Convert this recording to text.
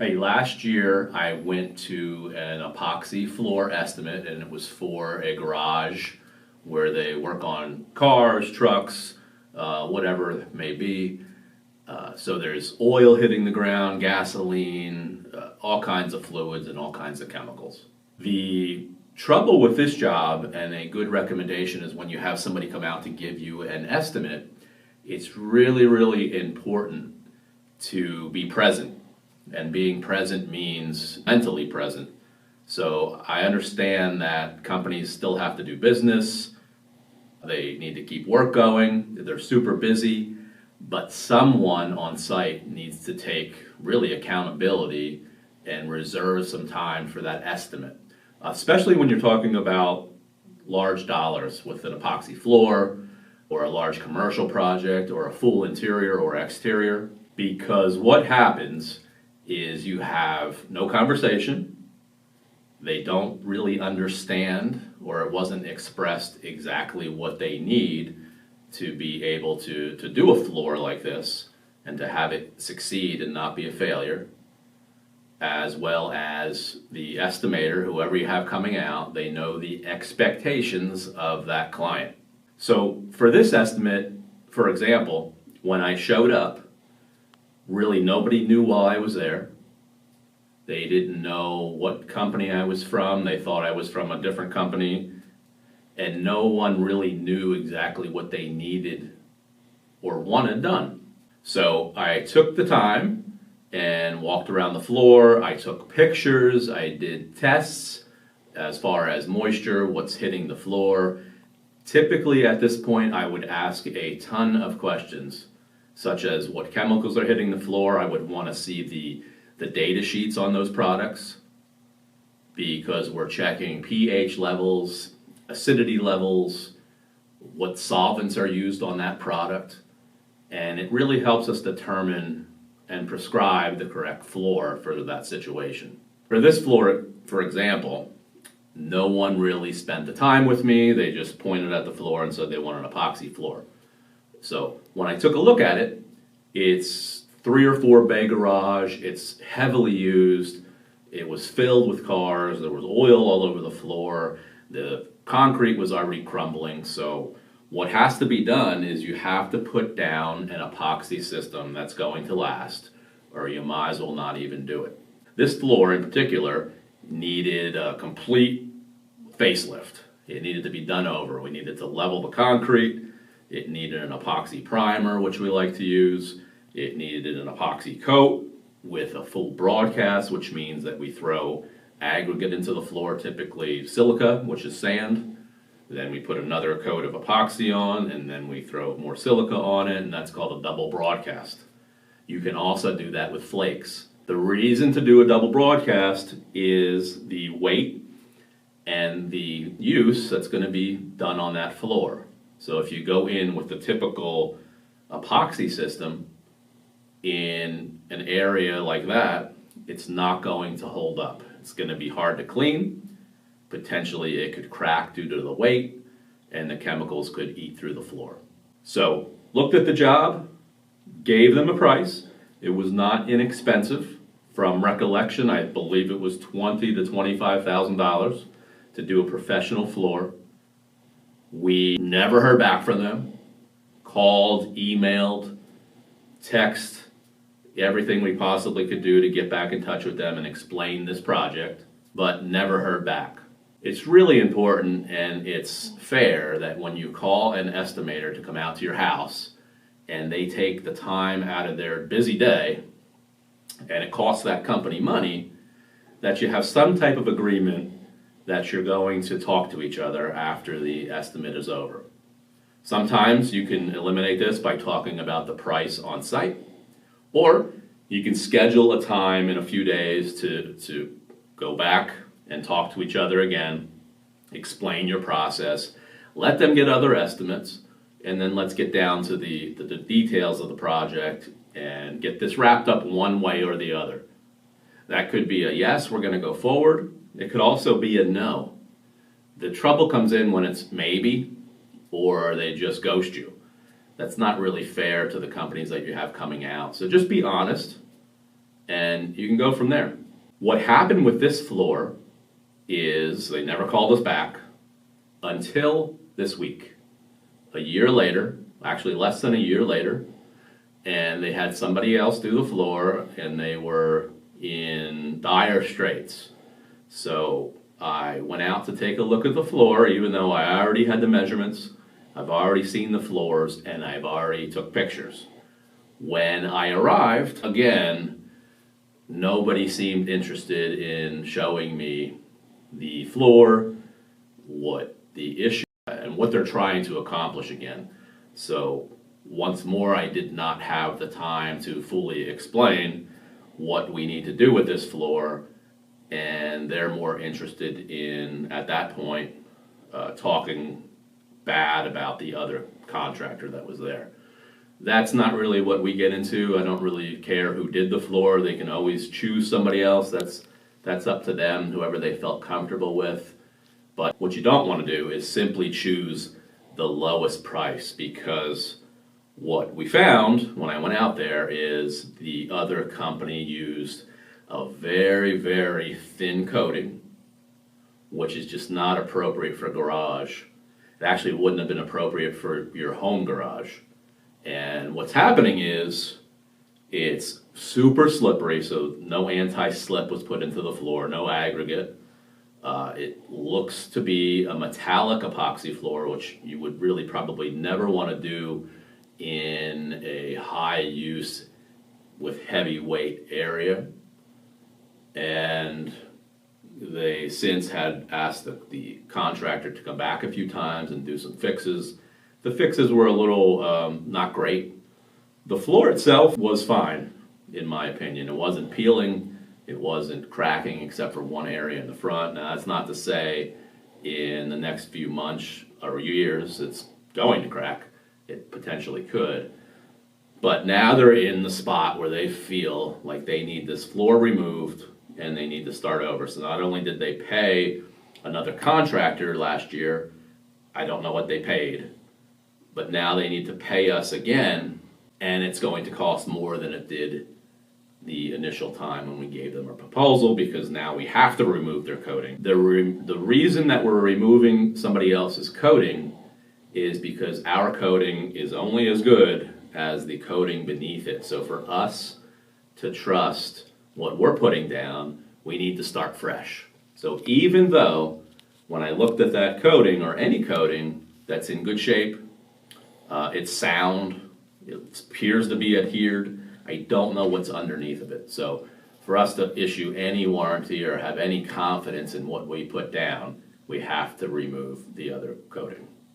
Hey, last year I went to an epoxy floor estimate, and it was for a garage where they work on cars, trucks, whatever it may be. So there's oil hitting the ground, gasoline, all kinds of fluids and all kinds of chemicals. The trouble with this job, and a good recommendation, is when you have somebody come out to give you an estimate, it's really, really important to be present. And being present means mentally present. So I understand that companies still have to do business. They need to keep work going. They're super busy. But someone on site needs to take really accountability and reserve some time for that estimate. Especially when you're talking about large dollars with an epoxy floor or a large commercial project or a full interior or exterior. Because what happens is you have no conversation, they don't really understand, or it wasn't expressed exactly what they need to be able to do a floor like this and to have it succeed and not be a failure, as well as the estimator, whoever you have coming out, they know the expectations of that client. So for this estimate, for example, when I showed up, really nobody knew why I was there. They didn't know what company I was from. They thought I was from a different company. And no one really knew exactly what they needed or wanted done. So I took the time and walked around the floor. I took pictures. I did tests as far as moisture, what's hitting the floor. Typically at this point, I would ask a ton of questions, such as what chemicals are hitting the floor. I would want to see the data sheets on those products, because we're checking pH levels, acidity levels, what solvents are used on that product, and it really helps us determine and prescribe the correct floor for that situation. For this floor, for example, no one really spent the time with me. They just pointed at the floor and said they want an epoxy floor. So when I took a look at it, it's 3 or 4 bay garage, it's heavily used, it was filled with cars, there was oil all over the floor, the concrete was already crumbling. So what has to be done is you have to put down an epoxy system that's going to last, or you might as well not even do it. This floor in particular needed a complete facelift. It needed to be done over. We needed to level the concrete. It needed an epoxy primer, which we like to use. It needed an epoxy coat with a full broadcast, which means that we throw aggregate into the floor, typically silica, which is sand. Then we put another coat of epoxy on, and then we throw more silica on it, and that's called a double broadcast. You can also do that with flakes. The reason to do a double broadcast is the weight and the use that's going to be done on that floor. So if you go in with the typical epoxy system in an area like that, it's not going to hold up. It's going to be hard to clean. Potentially it could crack due to the weight, and the chemicals could eat through the floor. So looked at the job, gave them a price. It was not inexpensive. From recollection, I believe it was $20,000 to $25,000 to do a professional floor. We never heard back from them. Called, emailed, text, everything we possibly could do to get back in touch with them and explain this project, but never heard back. It's really important, and it's fair, that when you call an estimator to come out to your house and they take the time out of their busy day, and it costs that company money, that you have some type of agreement that you're going to talk to each other after the estimate is over. Sometimes you can eliminate this by talking about the price on site, or you can schedule a time in a few days to go back and talk to each other again, explain your process, let them get other estimates, and then let's get down to the details of the project and get this wrapped up one way or the other. That could be a yes, we're going to go forward. It could also be a no. The trouble comes in when it's maybe, or they just ghost you. That's not really fair to the companies that you have coming out. So just be honest. and you can go from there. What happened with this floor is they never called us back until this week. A year later, actually less than a year later, and they had somebody else do the floor, and they were in dire straits. So I went out to take a look at the floor, even though I already had the measurements. I've already seen the floors, and I've already took pictures. When I arrived, again, nobody seemed interested in showing me the floor, what the issue, and what they're trying to accomplish again. So once more, I did not have the time to fully explain what we need to do with this floor, and they're more interested in, at that point, talking bad about the other contractor that was there. That's not really what we get into. I don't really care who did the floor. They can always choose somebody else. That's up to them, whoever they felt comfortable with. But what you don't want to do is simply choose the lowest price, because what we found when I went out there is the other company used a very, very thin coating, which is just not appropriate for a garage. It actually wouldn't have been appropriate for your home garage. And what's happening is it's super slippery, so no anti-slip was put into the floor, no aggregate. It looks to be a metallic epoxy floor, which you would really probably never want to do in a high use with heavy weight area. And they since had asked the contractor to come back a few times and do some fixes. The fixes were a little not great. The floor itself was fine, in my opinion. It wasn't peeling, it wasn't cracking except for one area in the front. Now that's not to say in the next few months or years it's going to crack. It potentially could. But now they're in the spot where they feel like they need this floor removed and they need to start over. So not only did they pay another contractor last year, I don't know what they paid, but now they need to pay us again, and it's going to cost more than it did the initial time when we gave them a proposal, because now we have to remove their coating. The reason that we're removing somebody else's coating is because our coating is only as good as the coating beneath it. So for us to trust what we're putting down, we need to start fresh. So even though when I looked at that coating, or any coating that's in good shape, it's sound, it appears to be adhered, I don't know what's underneath of it. So for us to issue any warranty or have any confidence in what we put down, we have to remove the other coating.